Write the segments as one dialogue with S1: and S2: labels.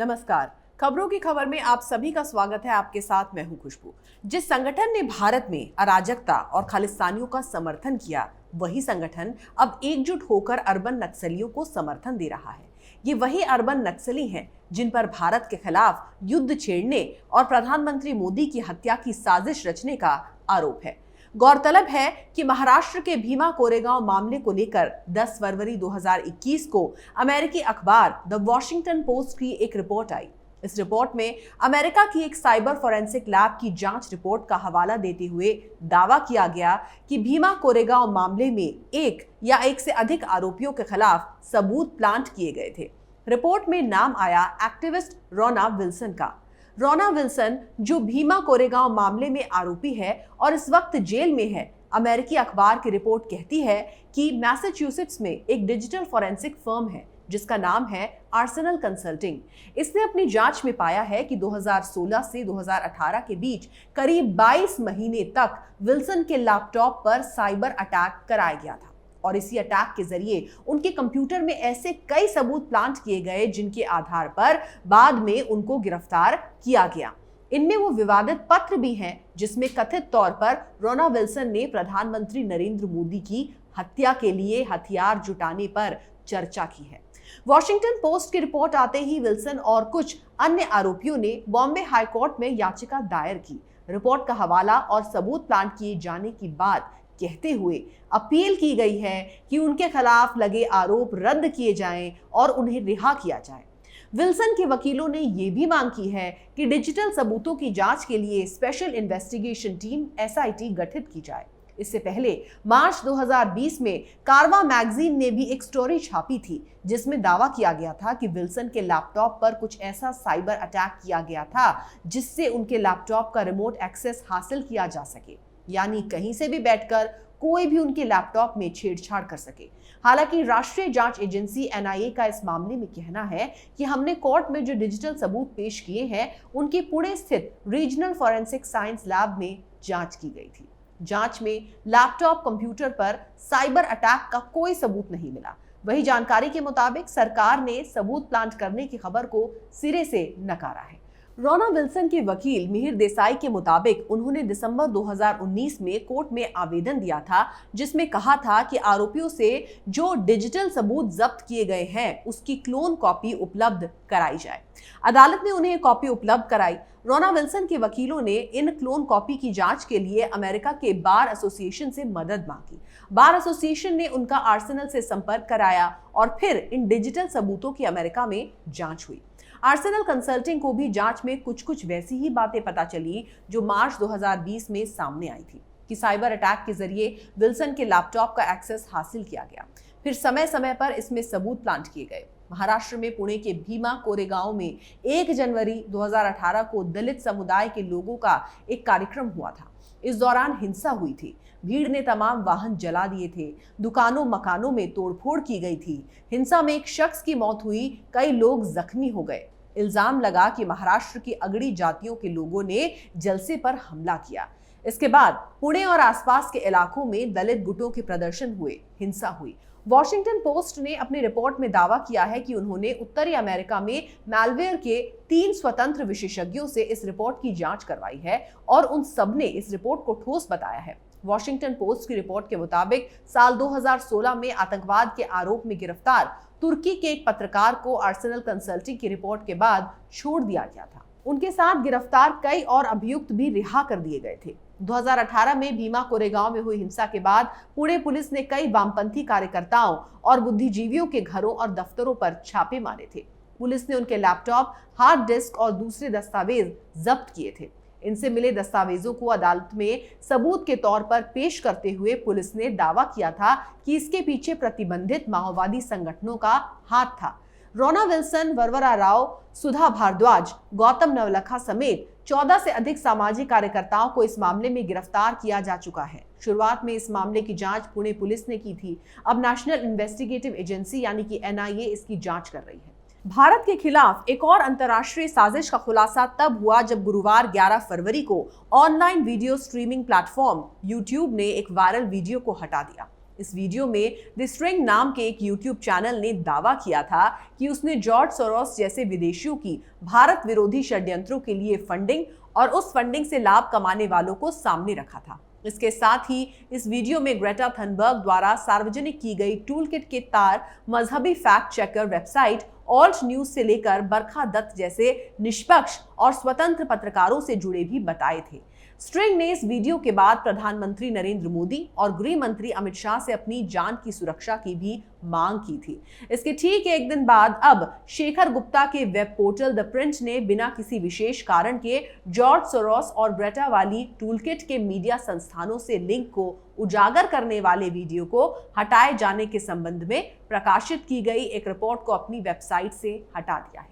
S1: नमस्कार। खबरों की खबर में आप सभी का स्वागत है। आपके साथ मैं हूं खुशबू। जिस संगठन ने भारत में अराजकता और खालिस्तानियों का समर्थन किया, वही संगठन अब एकजुट होकर अर्बन नक्सलियों को समर्थन दे रहा है। ये वही अर्बन नक्सली हैं जिन पर भारत के खिलाफ युद्ध छेड़ने और प्रधानमंत्री मोदी की हत्या की साजिश रचने का आरोप है। गौरतलब है कि महाराष्ट्र के भीमा कोरेगांव मामले को लेकर 10 फरवरी 2021 को अमेरिकी अखबार द वॉशिंगटन पोस्ट की एक रिपोर्ट आई। इस रिपोर्ट में अमेरिका की एक साइबर फोरेंसिक लैब की जांच रिपोर्ट का हवाला देते हुए दावा किया गया कि भीमा कोरेगांव मामले में एक या एक से अधिक आरोपियों के खिलाफ सबूत प्लांट किए गए थे। रिपोर्ट में नाम आया एक्टिविस्ट रोना विल्सन का। रोना विल्सन, जो भीमा कोरेगांव मामले में आरोपी है और इस वक्त जेल में है, अमेरिकी अखबार की रिपोर्ट कहती है कि मैसाचुसेट्स में एक डिजिटल फोरेंसिक फर्म है जिसका नाम है आर्सेनल कंसल्टिंग। इसने अपनी जांच में पाया है कि 2016 से 2018 के बीच करीब 22 महीने तक विल्सन के लैपटॉप पर साइबर अटैक कराया गया था और इसी अटैक के जरिए उनके कंप्यूटर में ऐसे कई सबूत प्लांट किए गए जिनके आधार पर बाद में उनको गिरफ्तार किया गया। इनमें वो विवादित पत्र भी हैं जिसमें कथित तौर पर रोना विल्सन ने प्रधानमंत्री नरेंद्र मोदी की हत्या के लिए हथियार जुटाने पर चर्चा की है। वॉशिंगटन पोस्ट की रिपोर्ट आते ही विल्सन और कुछ अन्य आरोपियों ने बॉम्बे हाई कोर्ट में याचिका दायर की। रिपोर्ट का हवाला और सबूत प्लांट किए जाने की बात कहते हुए अपील की गई है कि उनके खिलाफ लगे आरोप रद्द किए जाएं और उन्हें रिहा किया जाए। विल्सन के वकीलों ने यह भी मांग की है कि डिजिटल सबूतों की जांच के लिए स्पेशल इन्वेस्टिगेशन टीम SIT गठित की जाए। इससे पहले मार्च 2020 में कारवा मैगजीन ने भी एक स्टोरी छापी थी जिसमें दावा किया गया था कि विल्सन के लैपटॉप पर कुछ ऐसा साइबर अटैक किया गया था जिससे उनके लैपटॉप का रिमोट एक्सेस हासिल किया जा सके, यानी कहीं से भी बैठकर कोई भी उनके लैपटॉप में छेड़छाड़ कर सके। हालांकि राष्ट्रीय जांच एजेंसी NIA का इस मामले में कहना है कि हमने कोर्ट में जो डिजिटल सबूत पेश किए हैं उनके पुणे स्थित रीजनल फोरेंसिक साइंस लैब में जांच की गई थी। जांच में लैपटॉप कंप्यूटर पर साइबर अटैक का कोई सबूत नहीं मिला। वही जानकारी के मुताबिक सरकार ने सबूत प्लांट करने की खबर को सिरे से नकारा है। रोना विल्सन के वकील मिहिर देसाई के मुताबिक उन्होंने दिसंबर 2019 में कोर्ट में आवेदन दिया था जिसमें कहा था कि आरोपियों से जो डिजिटल सबूत जब्त किए गए हैं उसकी क्लोन कॉपी उपलब्ध कराई जाए। अदालत ने उन्हें कॉपी उपलब्ध कराई। रोना विल्सन के वकीलों ने इन क्लोन कॉपी की जांच के लिए अमेरिका के बार एसोसिएशन से मदद मांगी। बार एसोसिएशन ने उनका आर्सेनल से संपर्क कराया और फिर इन डिजिटल सबूतों की अमेरिका में जांच हुई। आर्सेनल कंसल्टिंग को भी जांच में कुछ वैसी ही बातें पता चली जो मार्च 2020 में सामने आई थी कि साइबर अटैक के जरिए विल्सन के लैपटॉप का एक्सेस हासिल किया गया। फिर समय समय पर इसमें सबूत प्लांट किए गए। महाराष्ट्र में पुणे के भीमा कोरेगांव में 1 जनवरी 2018 को दलित समुदाय के लोगों का एक कार्यक्रम हुआ था। इस दौरान हिंसा हुई थी। भीड़ ने तमाम वाहन जला दिए थे। दुकानों मकानों में तोड़फोड़ की गई थी। हिंसा में एक शख्स की मौत हुई, कई लोग जख्मी हो गए। इल्जाम लगा कि महाराष्ट्र की अगड़ी जातियों के लोगों ने जलसे पर हमला किया। इसके बाद पुणे और आसपास के इलाकों में दलित गुटों के प्रदर्शन हुए, हिंसा हुई। वॉशिंगटन पोस्ट ने अपनी रिपोर्ट में दावा किया है कि उन्होंने उत्तरी अमेरिका में मैलवेयर के 3 स्वतंत्र विशेषज्ञों से इस रिपोर्ट की जांच करवाई है और उन सबने इस रिपोर्ट को ठोस बताया है। वॉशिंगटन पोस्ट की रिपोर्ट के मुताबिक साल 2016 में आतंकवाद के आरोप में गिरफ्तार तुर्की के एक पत्रकार को आर्सेनल कंसल्टिंग की रिपोर्ट के बाद छोड़ दिया गया था। उनके साथ गिरफ्तार कई और अभियुक्त भी रिहा कर दिए गए थे। 2018 में भीमा कोरेगांव में हुई हिंसा के बाद पुणे पुलिस ने कई वामपंथी कार्यकर्ताओं और बुद्धिजीवियों के घरों और दफ्तरों पर छापे मारे थे। पुलिस ने उनके लैपटॉप, हार्ड डिस्क और दूसरे दस्तावेज जब्त किए थे। इनसे मिले दस्तावेजों को अदालत में सबूत के तौर पर पेश करते हुए पुलिस ने दावा किया था कि इसके पीछे प्रतिबंधित माओवादी संगठनों का हाथ था। रोना विल्सन, वरवरा राव, सुधा भारद्वाज, गौतम नवलखा समेत 14 से अधिक सामाजिक कार्यकर्ताओं को इस मामले में गिरफ्तार किया जा चुका है। शुरुआत में इस मामले की जांच पुणे पुलिस ने की थी। अब नेशनल इन्वेस्टिगेटिव एजेंसी यानी कि NIA इसकी जांच कर रही है। भारत के खिलाफ एक और अंतर्राष्ट्रीय साजिश का खुलासा तब हुआ जब गुरुवार 11 फरवरी को online video streaming platform YouTube ने एक वायरल वीडियो को हटा दिया। इस वीडियो में द स्ट्रिंग नाम के एक YouTube चैनल ने दावा किया था कि उसने जॉर्ज सोरोस जैसे विदेशियों की भारत विरोधी षड्यंत्रों के लिए फंडिंग और उस फंडिंग से लाभ कमाने वालों को सामने रखा था। इसके साथ ही इस वीडियो में ग्रेटा थनबर्ग द्वारा सार्वजनिक की गई टूलकिट के तार मजहबी fact checker website alt news से लेकर बरखा दत्त जैसे निष्पक्ष और स्वतंत्र पत्रकारों से जुड़े भी बताए थे। स्ट्रिंग ने इस वीडियो के बाद प्रधानमंत्री नरेंद्र मोदी और गृह मंत्री अमित शाह से अपनी जान की सुरक्षा की भी मांग की थी। इसके ठीक एक दिन बाद अब शेखर गुप्ता के वेब पोर्टल द प्रिंट ने बिना किसी विशेष कारण के जॉर्ज सोरोस और ग्रेटा वाली टूलकिट के मीडिया संस्थानों से लिंक को उजागर करने वाले वीडियो को हटाए जाने के संबंध में प्रकाशित की गई एक रिपोर्ट को अपनी वेबसाइट से हटा दिया है।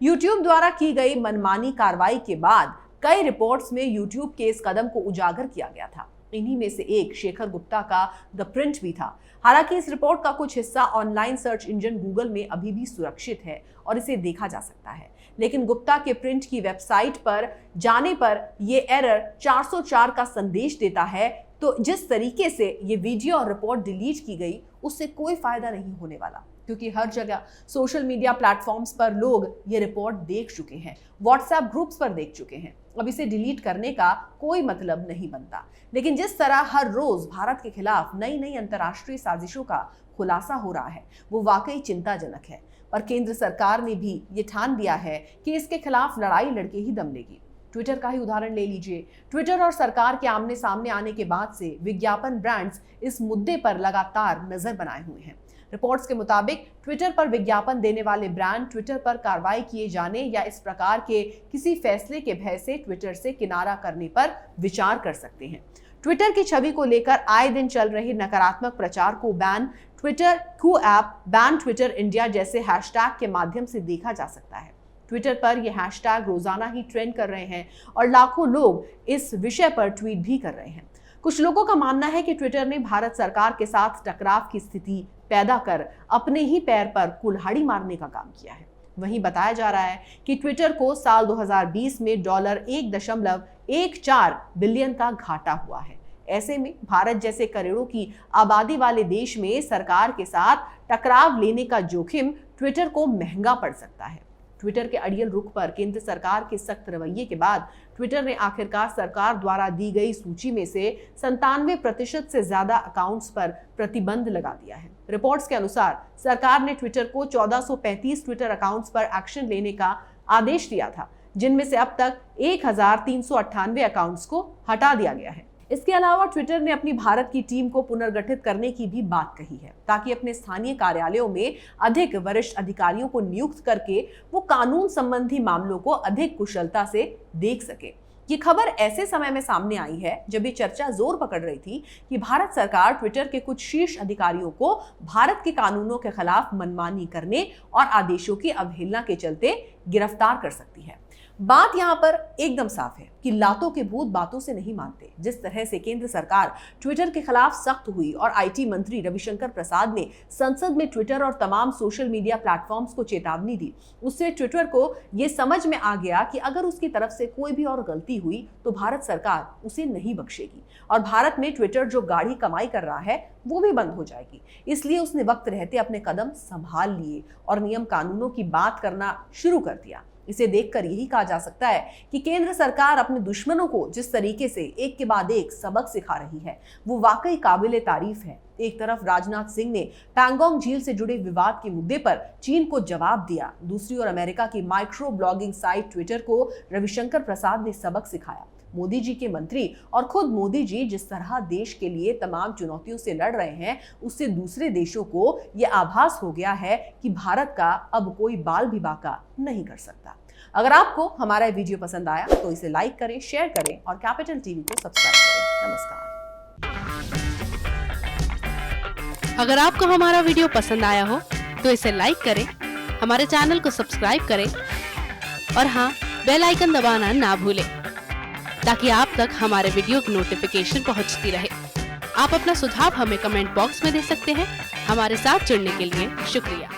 S1: यूट्यूब द्वारा की गई मनमानी कार्रवाई के बाद कई रिपोर्ट्स में यूट्यूब के इस कदम को उजागर किया गया था। इन्हीं में से एक शेखर गुप्ता का द प्रिंट भी था। हालांकि इस रिपोर्ट का कुछ हिस्सा ऑनलाइन सर्च इंजन गूगल में अभी भी सुरक्षित है और इसे देखा जा सकता है, लेकिन गुप्ता के प्रिंट की वेबसाइट पर जाने पर यह एरर 404 का संदेश देता है। तो जिस तरीके से ये वीडियो और रिपोर्ट डिलीट की गई उससे कोई फायदा नहीं होने वाला, क्योंकि हर जगह सोशल मीडिया प्लेटफॉर्म्स पर लोग ये रिपोर्ट देख चुके हैं, व्हाट्सएप ग्रुप्स पर देख चुके हैं। अब इसे डिलीट करने का कोई मतलब नहीं बनता। लेकिन जिस तरह हर रोज भारत के खिलाफ नई नई अंतर्राष्ट्रीय साजिशों का खुलासा हो रहा है वो वाकई चिंताजनक है। और केंद्र सरकार ने भी ये ठान लिया है कि इसके खिलाफ लड़ाई लड़के ही दम लेगी। ट्विटर का ही उदाहरण ले लीजिए। ट्विटर और सरकार के आमने सामने आने के बाद से विज्ञापन ब्रांड्स इस मुद्दे पर लगातार नजर बनाए हुए हैं। रिपोर्ट्स के मुताबिक ट्विटर पर विज्ञापन देने वाले ब्रांड ट्विटर पर कार्रवाई किए जाने या इस प्रकार के किसी फैसले के भय से ट्विटर से किनारा करने पर विचार कर सकते हैं। ट्विटर की छवि को लेकर आए दिन चल रहे नकारात्मक प्रचार को बैन ट्विटर कू ऐप बैन ट्विटर इंडिया जैसे हैशटैग के माध्यम से देखा जा सकता है। ट्विटर पर यह हैशटैग रोजाना ही ट्रेंड कर रहे हैं और लाखों लोग इस विषय पर ट्वीट भी कर रहे हैं। कुछ लोगों का मानना है कि ट्विटर ने भारत सरकार के साथ टकराव की स्थिति पैदा कर अपने ही पैर पर कुल्हाड़ी मारने का काम किया है। वहीं बताया जा रहा है कि ट्विटर को साल 2020 में $1.14 बिलियन का घाटा हुआ है। ऐसे में भारत जैसे करोड़ों की आबादी वाले देश में सरकार के साथ टकराव लेने का जोखिम ट्विटर को महंगा पड़ सकता है। ट्विटर के अड़ियल रुख पर केंद्र सरकार के सख्त रवैये के बाद ट्विटर ने आखिरकार सरकार द्वारा दी गई सूची में से 97% से ज्यादा अकाउंट्स पर प्रतिबंध लगा दिया है। रिपोर्ट्स के अनुसार सरकार ने ट्विटर को 1435 ट्विटर अकाउंट्स पर एक्शन लेने का आदेश दिया था, जिनमें से अब तक 1398 अकाउंट्स को हटा दिया गया है। इसके अलावा ट्विटर ने अपनी भारत की टीम को पुनर्गठित करने की भी बात कही है, ताकि अपने स्थानीय कार्यालयों में अधिक वरिष्ठ अधिकारियों को नियुक्त करके वो कानून संबंधी मामलों को अधिक कुशलता से देख सके। ये खबर ऐसे समय में सामने आई है जब ये चर्चा जोर पकड़ रही थी कि भारत सरकार ट्विटर के कुछ शीर्ष अधिकारियों को भारत के कानूनों के खिलाफ मनमानी करने और आदेशों की अवहेलना के चलते गिरफ्तार कर सकती है। बात यहाँ पर एकदम साफ है कि लातों के भूत बातों से नहीं मानते। जिस तरह से केंद्र सरकार ट्विटर के खिलाफ सख्त हुई और आईटी मंत्री रविशंकर प्रसाद ने संसद में ट्विटर और तमाम सोशल मीडिया प्लेटफॉर्म्स को चेतावनी दी, उससे ट्विटर को यह समझ में आ गया कि अगर उसकी तरफ से कोई भी और गलती हुई तो भारत सरकार उसे नहीं बख्शेगी और भारत में ट्विटर जो गाढ़ी कमाई कर रहा है वो भी बंद हो जाएगी। इसलिए उसने वक्त रहते अपने कदम संभाल लिए और नियम कानूनों की बात करना शुरू कर दिया। इसे देखकर यही कहा जा सकता है कि केंद्र सरकार अपने दुश्मनों को जिस तरीके से एक के बाद एक सबक सिखा रही है वो वाकई काबिले तारीफ है। एक तरफ राजनाथ सिंह ने पैंगोंग झील से जुड़े विवाद के मुद्दे पर चीन को जवाब दिया, दूसरी ओर अमेरिका की माइक्रो ब्लॉगिंग साइट ट्विटर को रविशंकर प्रसाद ने सबक सिखाया। मोदी जी के मंत्री और खुद मोदी जी जिस तरह देश के लिए तमाम चुनौतियों से लड़ रहे हैं, उससे दूसरे देशों को यह आभास हो गया है कि भारत का अब कोई बाल भी बाका नहीं कर सकता। अगर आपको हमारा वीडियो पसंद आया तो इसे लाइक करें, शेयर करें और कैपिटल टीवी को सब्सक्राइब करें। नमस्कार।
S2: अगर आपको हमारा वीडियो पसंद आया हो तो इसे लाइक करें, हमारे चैनल को सब्सक्राइब करें और हाँ, बेल आइकन दबाना ना भूलें ताकि आप तक हमारे वीडियो की नोटिफिकेशन पहुंचती रहे। आप अपना सुझाव हमें कमेंट बॉक्स में दे सकते हैं। हमारे साथ जुड़ने के लिए शुक्रिया।